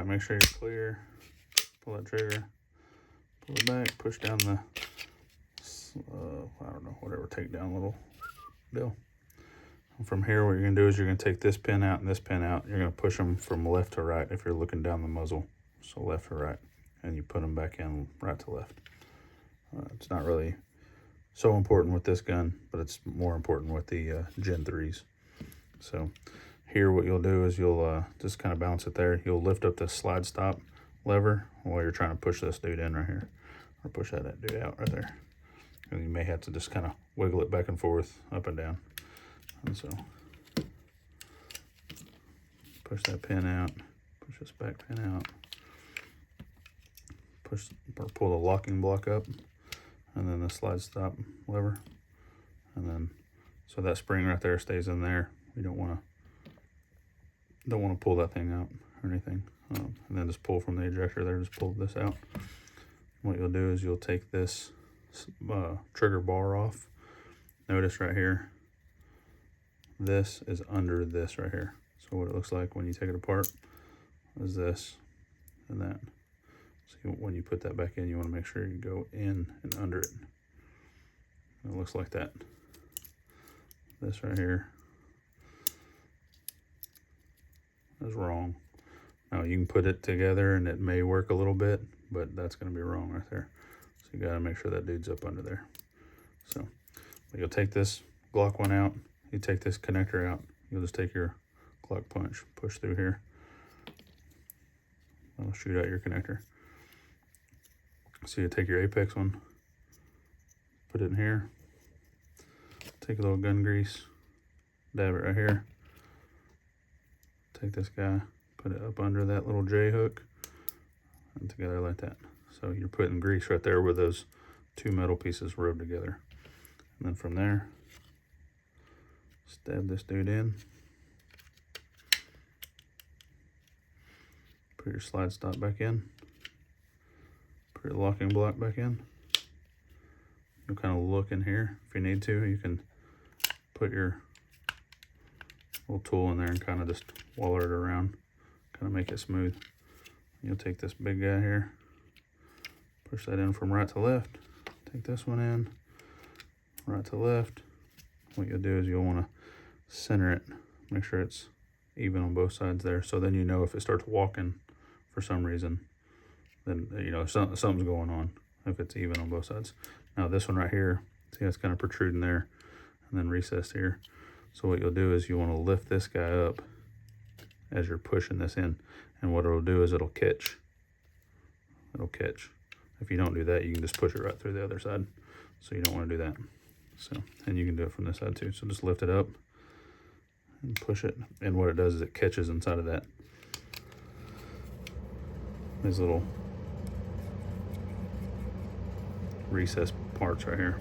right, make sure you're clear. Pull that trigger, pull it back, push down the, I don't know, whatever takedown little deal. And from here, what you're gonna do is you're gonna take this pin out and this pin out. You're gonna push them from left to right if you're looking down the muzzle. So left to right, and you put them back in right to left. It's not really so important with this gun, but it's more important with the Gen 3s. So here what you'll do is you'll just kind of balance it there. You'll lift up the slide stop lever while you're trying to push this dude in right here, or push that dude out right there. And you may have to just kind of wiggle it back and forth, up and down. And so push that pin out, push this back pin out, push or pull the locking block up, and then the slide stop lever, and then so that spring right there stays in there. We don't want to pull that thing out or anything. And then just pull from the ejector there, just pull this out. What you'll do is you'll take this trigger bar off. Notice right here, this is under this right here. So what it looks like when you take it apart is this and that. So when you put that back in, you want to make sure you go in and under it. And it looks like that. This right here is wrong. Now you can put it together and it may work a little bit, but that's going to be wrong right there. So you got to make sure that dude's up under there. So you'll take this Glock one out, you take this connector out, you'll just take your Glock punch, push through here, that'll shoot out your connector. So you take your Apex one, put it in here, take a little gun grease, dab it right here, take this guy, put it up under that little J hook, and together like that. So you're putting grease right there where those two metal pieces rub together. And then from there, stab this dude in. Put your slide stop back in. Put your locking block back in. You'll kind of look in here. If you need to, you can put your little tool in there and kind of just waller it around, kind of make it smooth. You'll take this big guy here, push that in from right to left, take this one in, right to left. What you'll do is you'll want to center it, make sure it's even on both sides there, so then you know if it starts walking for some reason, then you know something's going on if it's even on both sides. Now this one right here, see it's kind of protruding there and then recessed here. So what you'll do is you want to lift this guy up as you're pushing this in, and what it'll do is it'll catch. It'll catch. If you don't do that, you can just push it right through the other side. So you don't want to do that. So, and you can do it from this side too. So just lift it up and push it, and what it does is it catches inside of that. These little recessed parts right here.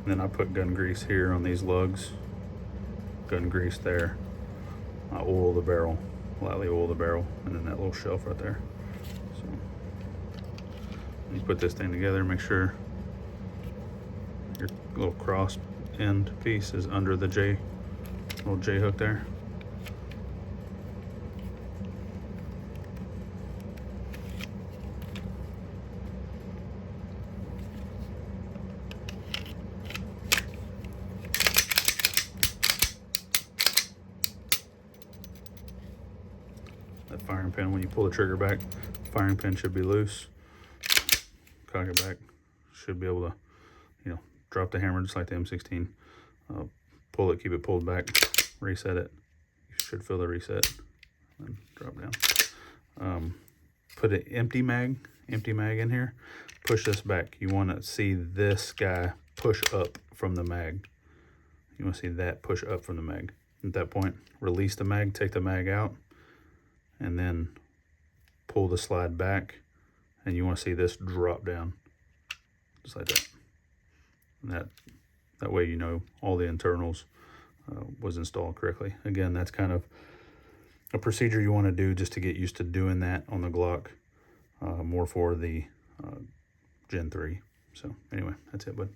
And then I put gun grease here on these lugs, gun grease there. I oil the barrel, lightly oil the barrel, and then that little shelf right there. So you put this thing together, make sure your little cross end piece is under the little J hook there. That firing pin, when you pull the trigger back, firing pin should be loose. Cock it back, should be able to, you know, drop the hammer just like the M16. Pull it, keep it pulled back, reset it. You should feel the reset, and drop down. Put an empty mag in here. Push this back. You want to see this guy push up from the mag. You want to see that push up from the mag. At that point, release the mag, take the mag out, and then pull the slide back, and you want to see this drop down, just like that. And that way you know all the internals was installed correctly. Again, that's kind of a procedure you want to do just to get used to doing that on the Glock, more for the Gen 3. So anyway, that's it, bud.